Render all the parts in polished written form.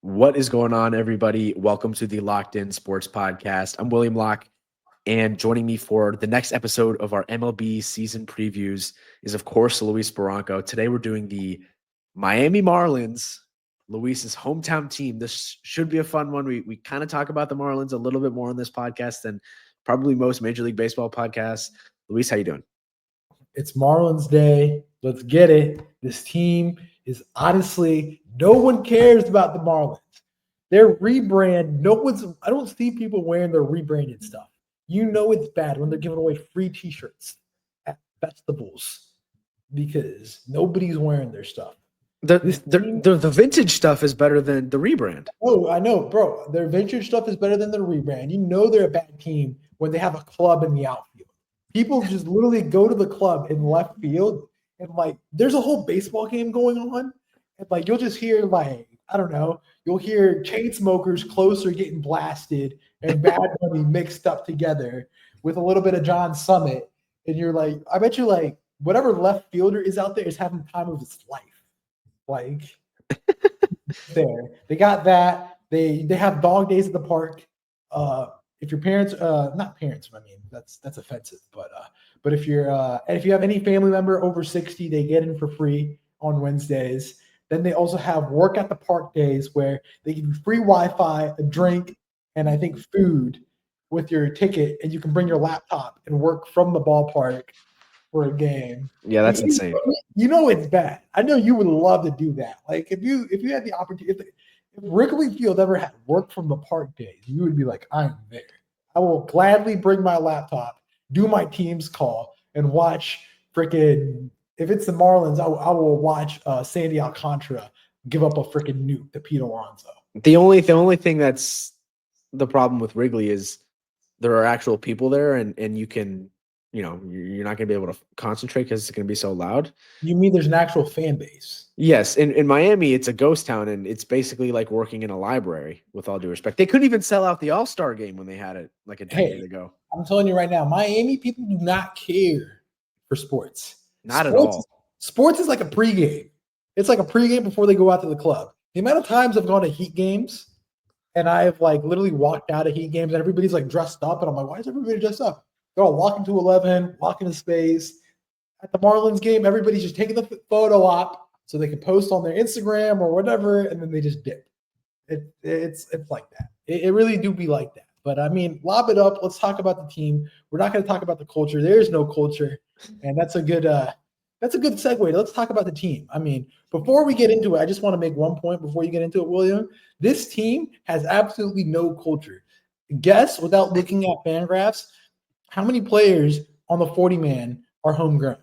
What is going on, everybody? Welcome to the Locked In Sports Podcast. I'm William Locke, and joining me for the next episode of our MLB season previews is, of course, Luis Barranco. Today, we're doing the Miami Marlins, Luis's hometown team. This should be a fun one. We kind of talk about the Marlins a little bit more on this podcast than probably most Major League Baseball podcasts. Luis, how you doing? It's Marlins Day. Let's get it. This team is honestly, no one cares about the Marlins. Their rebrand, I don't see people wearing their rebranded stuff. You know it's bad when they're giving away free t-shirts at festivals because nobody's wearing their stuff. The vintage stuff is better than the rebrand. Oh, I know, bro. Their vintage stuff is better than the rebrand. You know they're a bad team when they have a club in the outfield. People just literally go to the club in left field and there's a whole baseball game going on. And you'll just hear you'll hear Chainsmokers Closer getting blasted and Bad Bunny mixed up together with a little bit of John Summit. And you're like, I bet you whatever left fielder is out there is having the time of his life. There. They got that. They have dog days at the park. If your parents, not parents, I mean that's offensive, but if you have any family member over 60, they get in for free on Wednesdays. Then they also have work at the park days where they give you free Wi-Fi, a drink, and I think food with your ticket, and you can bring your laptop and work from the ballpark for a game. Yeah, that's insane. You know it's bad. I know you would love to do that. If you had the opportunity, if Wrigley Field ever had work from the park days, you would be like, I'm there. I will gladly bring my laptop, do my Teams call, and watch freaking. If it's the Marlins, I will watch Sandy Alcantara give up a freaking nuke to Pete Alonso. The only thing that's the problem with Wrigley is there are actual people there, and you can, you're not going to be able to concentrate because it's going to be so loud. You mean there's an actual fan base? Yes. In Miami, it's a ghost town, and it's basically like working in a library, with all due respect. They couldn't even sell out the All-Star game when they had it a decade ago. I'm telling you right now, Miami people do not care for sports. Not at all. Sports is like a pregame. It's like a pregame before they go out to the club. The amount of times I've gone to Heat games and I've literally walked out of Heat games and everybody's dressed up, and I'm like, why is everybody dressed up? They're all walking to 11, walking to space. At the Marlins game, everybody's just taking the photo op so they can post on their Instagram or whatever, and then they just dip. It's like that. It really do be like that. But I mean, lob it up. Let's talk about the team. We're not going to talk about the culture. There's no culture, and that's a good segue. Let's talk about the team. I mean, before we get into it, I just want to make one point before you get into it, William. This team has absolutely no culture. Guess, without looking at FanGraphs, how many players on the 40-man are homegrown?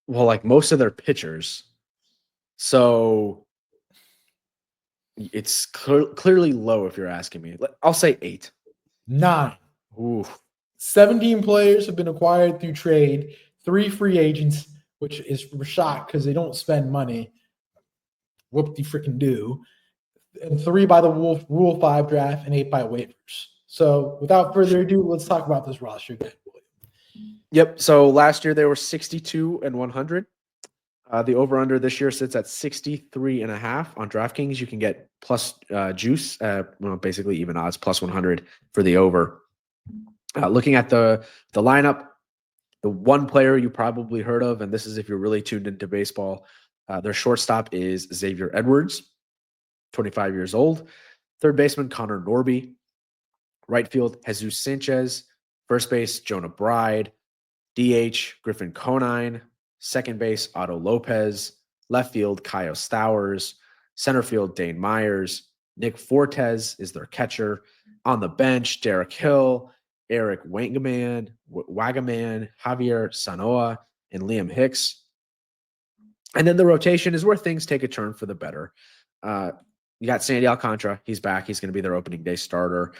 Well, most of their pitchers. So it's clearly low if you're asking me. I'll say 8. 9. Ooh. 17 players have been acquired through trade, 3 free agents, which is a shock because they don't spend money. Whoop-de-freaking-do. And 3 by the Rule 5 draft and 8 by waivers. So without further ado, let's talk about this roster then. Yep. So last year they were 62-100. The over-under this year sits at 63.5 on DraftKings. You can get plus juice, basically even odds, plus 100 for the over. Looking at the lineup, the one player you probably heard of, and this is if you're really tuned into baseball, their shortstop is Xavier Edwards, 25 years old. Third baseman, Connor Norby. Right field, Jesus Sanchez. First base, Jonah Bride. DH, Griffin Conine. Second base, Otto Lopez. Left field, Kyle Stowers. Center field, Dane Myers. Nick Fortes is their catcher. On the bench, Derek Hill, Eric Wagaman, Javier Sanoa, and Liam Hicks. And then the rotation is where things take a turn for the better. You got Sandy Alcantara. He's back. He's going to be their opening day starter.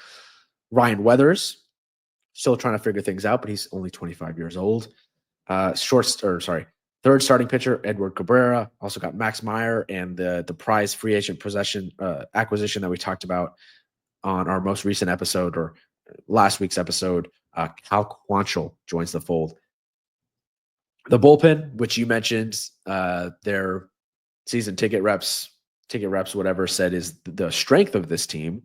Ryan Weathers, still trying to figure things out, but he's only 25 years old. Third starting pitcher, Edward Cabrera. Also got Max Meyer and the prize free agent acquisition that we talked about on our most recent episode or last week's episode. Cal Quantrill joins the fold. The bullpen, which you mentioned, they're season ticket reps, whatever, said is the strength of this team.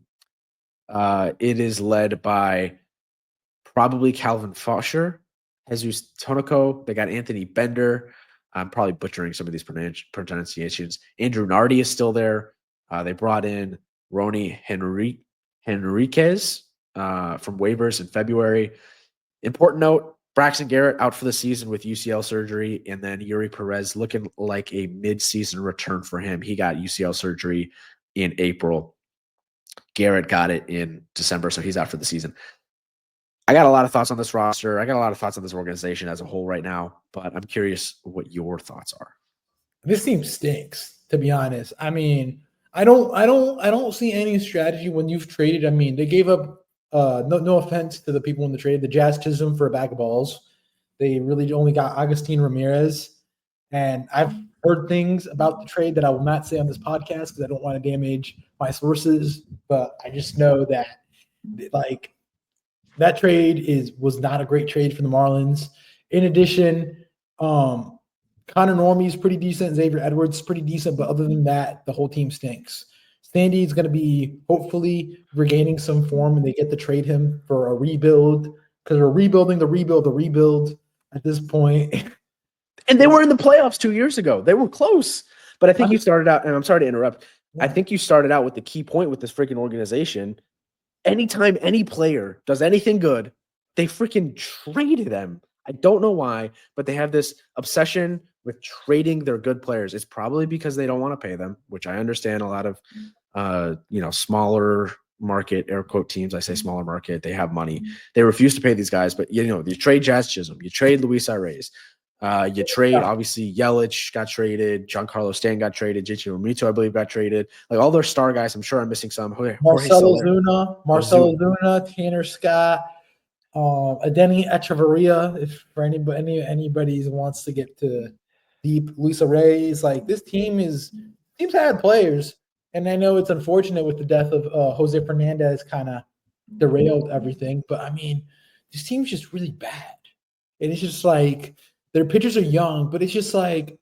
It is led by probably Calvin Fosher, Jesus Tonico. They got Anthony Bender. I'm probably butchering some of these pronunciations. Andrew Nardi is still there. They brought in Ronnie Henriquez from waivers in February. Important note, Braxton Garrett out for the season with UCL surgery, and then Yuri Perez looking like a mid-season return for him. He got UCL surgery in April. Garrett got it in December, so he's out for the season. I got a lot of thoughts on this roster. I got a lot of thoughts on this organization as a whole right now, but I'm curious what your thoughts are. This team stinks, to be honest. I mean, I don't see any strategy when you've traded. I mean, they gave up no offense to the people in the trade, the Jazz Chisholm for a bag of balls. They really only got Agustin Ramirez. And I've heard things about the trade that I will not say on this podcast because I don't want to damage my sources. But I just know that like that trade was not a great trade for the Marlins. In addition, Connor Normey is pretty decent. Xavier Edwards is pretty decent. But other than that, the whole team stinks. Standy is going to be hopefully regaining some form and they get to trade him for a rebuild because we're rebuilding the rebuild at this point. And they were in the playoffs 2 years ago. They were close. But I think you started out, and I'm sorry to interrupt. I think you started out with the key point with this freaking organization. Anytime any player does anything good, they freaking traded them. I don't know why, but they have this obsession with trading their good players. It's probably because they don't want to pay them, which I understand. A lot of smaller market, air quote teams, I say smaller market, they have money. They refuse to pay these guys, but you trade Jazz Chisholm, you trade Luis Arraez, you trade, obviously, Yelich got traded, Giancarlo Stanton got traded, JT Realmuto, I believe, got traded. Like all their star guys, I'm sure I'm missing some. Marcelo Zuna, Tanner Scott, Adeiny Echeverria, if for anybody wants to get to deep, Luis Arraez. Like this team's had players, and I know it's unfortunate with the death of Jose Fernandez kind of derailed everything, but I mean, this team's just really bad. And it's just like their pitchers are young, but it's just like,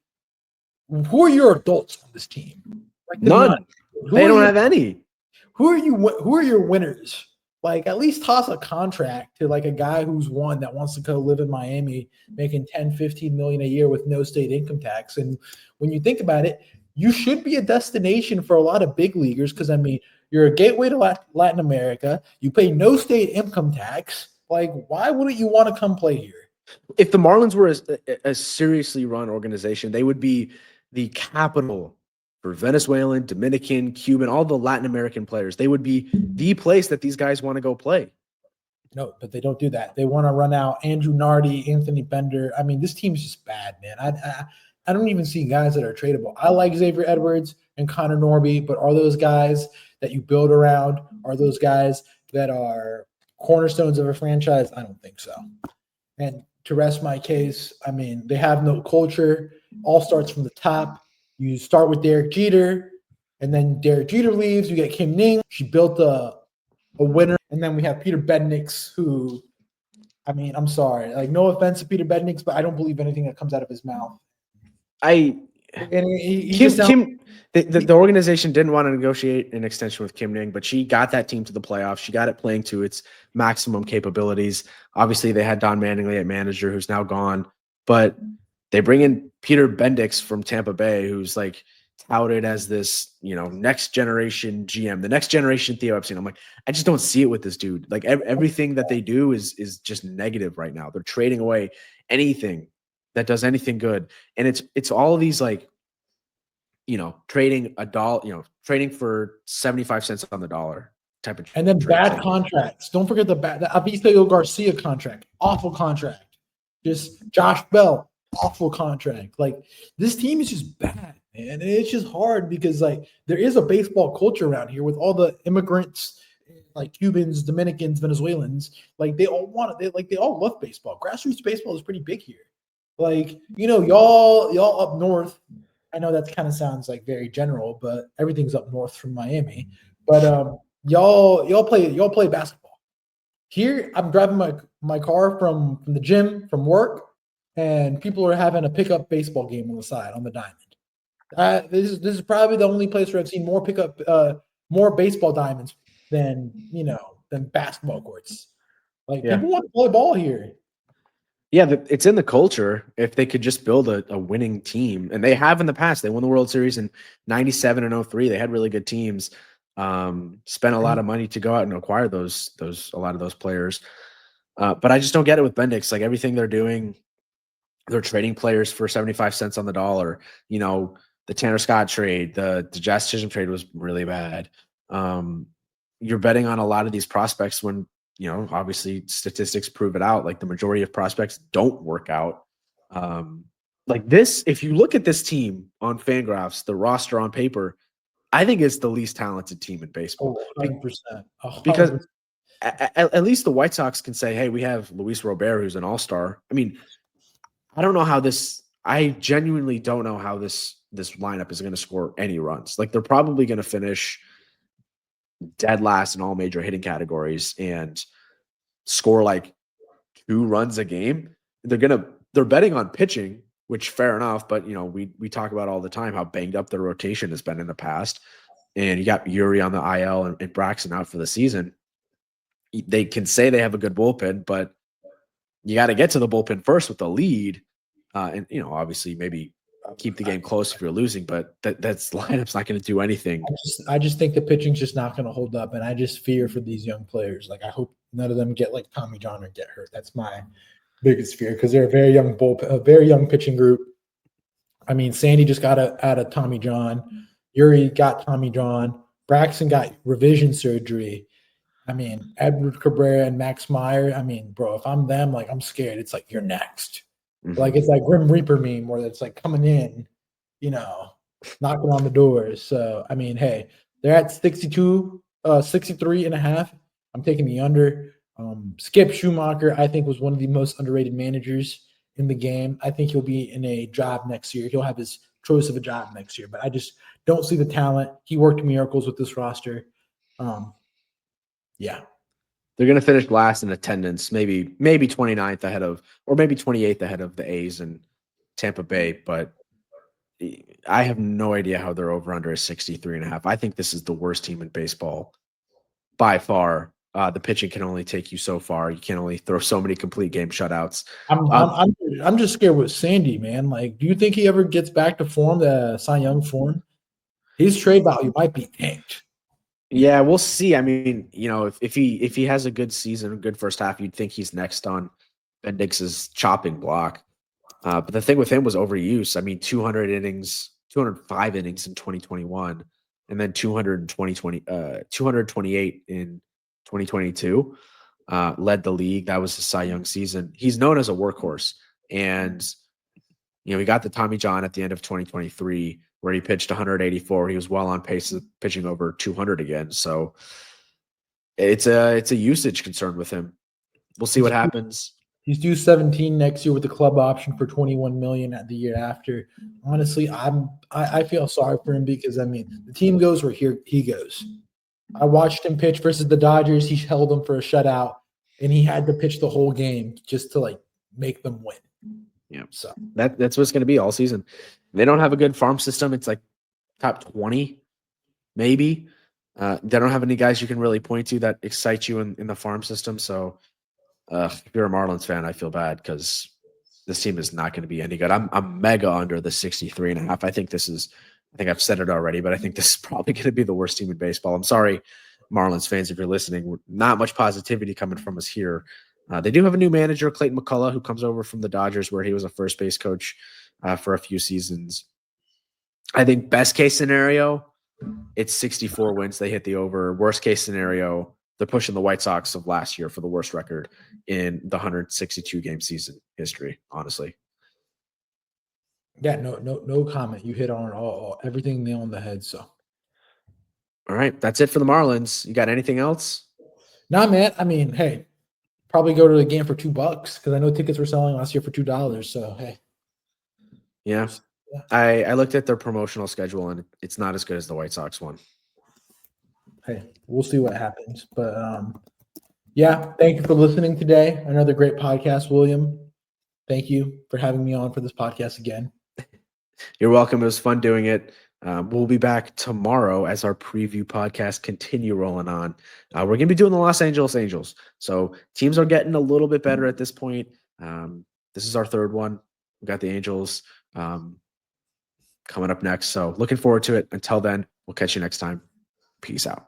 who are your adults on this team? Like none. They don't have any. Who are your winners? Like at least toss a contract to like a guy who's won that wants to go live in Miami, making 10, 15 million a year with no state income tax. And when you think about it, you should be a destination for a lot of big leaguers because I mean, you're a gateway to Latin America. You pay no state income tax. Like, why wouldn't you want to come play here? If the Marlins were a seriously run organization, they would be the capital for Venezuelan, Dominican, Cuban, all the Latin American players. They would be the place that these guys want to go play. No, but they don't do that. They want to run out Andrew Nardi, Anthony Bender. I mean, this team's just bad, man. I don't even see guys that are tradable. I like Xavier Edwards and Connor Norby, but are those guys that you build around? Are those guys that are cornerstones of a franchise? I don't think so. And to rest my case, I mean, they have no culture. All starts from the top. You start with Derek Jeter, and then Derek Jeter leaves. You get Kim Ning. She built a winner. And then we have Peter Bendix, who, I mean, I'm sorry. Like, no offense to Peter Bendix, but I don't believe anything that comes out of his mouth. The organization didn't want to negotiate an extension with Kim Ning, but she got that team to the playoffs. She got it playing to its maximum capabilities. Obviously, they had Don Mattingly at manager, who's now gone, but they bring in Peter Bendix from Tampa Bay, who's like touted as this, next generation GM, the next generation Theo Epstein. I'm like, I just don't see it with this dude. Like everything that they do is just negative right now. They're trading away anything that does anything good. And it's all of these like, trading trading for 75 cents on the dollar type of. And then bad contracts. Don't forget the Avisario Garcia contract. Awful contract. Just Josh Bell. Awful contract. Like this team is just bad, man. And it's just hard because like there is a baseball culture around here with all the immigrants, like Cubans, Dominicans, Venezuelans. Like they all love baseball. Grassroots baseball is pretty big here. Like, y'all up north. I know that kind of sounds like very general, but everything's up north from Miami. But y'all play basketball. Here, I'm driving my car from the gym, from work, and people are having a pickup baseball game on the side on the diamond. This is probably the only place where I've seen more more baseball diamonds than basketball courts. Like Yeah. people want to play ball here. Yeah, it's in the culture. If they could just build a winning team, and they have in the past, they won the World Series in '97 and '03. They had really good teams. Spent a lot of money to go out and acquire a lot of those players. But I just don't get it with Bendix. Like everything they're doing, they're trading players for 75 cents on the dollar. The Tanner Scott trade, the Jazz Chisholm trade was really bad. You're betting on a lot of these prospects when obviously statistics prove it out. Like the majority of prospects don't work out. Like this, if you look at this team on Fangraphs, the roster on paper, I think it's the least talented team in baseball. 100%. Because at least the White Sox can say, hey, we have Luis Robert, who's an all-star. I mean, I genuinely don't know how this lineup is going to score any runs. Like they're probably going to finish dead last in all major hitting categories and score like 2 runs a game. They're betting on pitching, which fair enough, but we talk about all the time how banged up their rotation has been in the past. And you got Yuri on the IL and Braxton out for the season. They can say they have a good bullpen, but you got to get to the bullpen first with the lead. And obviously maybe keep the game close if you're losing, but that's lineup's not going to do anything. I just think the pitching's just not going to hold up, and I just fear for these young players. Like I hope none of them get like Tommy John or get hurt. That's my biggest fear because they're a very young pitching group. I mean, Sandy just got out of Tommy John. Yuri got Tommy John. Braxton got revision surgery. I mean, Edward Cabrera and Max Meyer. I mean, bro, if I'm them, like I'm scared. It's like you're next. Mm-hmm. Like it's like Grim Reaper meme where it's like coming in, knocking on the doors. So I mean, hey, they're at 63 and a half. I'm taking the under. Skip Schumacher, I think, was one of the most underrated managers in the game. I think he'll be in a job next year. He'll have his choice of a job next year, but I just don't see the talent. He worked miracles with this roster. Yeah. They're going to finish last in attendance, maybe 29th ahead of, or maybe 28th ahead of the A's and Tampa Bay. But I have no idea how they're over under a 63.5. I think this is the worst team in baseball by far. The pitching can only take you so far. You can only throw so many complete game shutouts. I'm just scared with Sandy, man. Like, do you think he ever gets back to form, the Cy Young form? His trade value might be tanked. Yeah, we'll see. I mean, if he has a good season, a good first half, you'd think he's next on Bendix's chopping block. But the thing with him was overuse. I mean, 205 innings in 2021, and then 228 in 2022. Led the league. That was his Cy Young season. He's known as a workhorse, and he got the Tommy John at the end of 2023. Where he pitched 184. He was well on pace of pitching over 200 again. So it's a usage concern with him. We'll see what happens. He's due 17 next year with the club option for $21 million at the year after. Honestly, I feel sorry for him because the team goes where he goes. I watched him pitch versus the Dodgers. He held them for a shutout, and he had to pitch the whole game just to make them win. Yeah, so that's what it's going to be all season. They don't have a good farm system. It's like top 20, maybe. They don't have any guys you can really point to that excite you in the farm system. So if you're a Marlins fan, I feel bad because this team is not going to be any good. I'm mega under the 63.5. I think I've said it already, but I think this is probably going to be the worst team in baseball. I'm sorry, Marlins fans, if you're listening. Not much positivity coming from us here. They do have a new manager, Clayton McCullough, who comes over from the Dodgers, where he was a first base coach for a few seasons. I think best case scenario, it's 64 wins. They hit the over. Worst case scenario, they're pushing the White Sox of last year for the worst record in the 162 game season history, honestly. Yeah, no comment. You hit on all everything nail on the head. So, all right, that's it for the Marlins. You got anything else? Nah, man. I mean, hey, probably go to the game for $2 because I know tickets were selling last year for $2. So, hey. Yeah. I looked at their promotional schedule, and it's not as good as the White Sox one. Hey, we'll see what happens. But, yeah, thank you for listening today. Another great podcast, William. Thank you for having me on for this podcast again. You're welcome. It was fun doing it. We'll be back tomorrow as our preview podcast continue rolling on. We're going to be doing the Los Angeles Angels. So teams are getting a little bit better at this point. This is our third one. We got the Angels coming up next. So looking forward to it. Until then, we'll catch you next time. Peace out.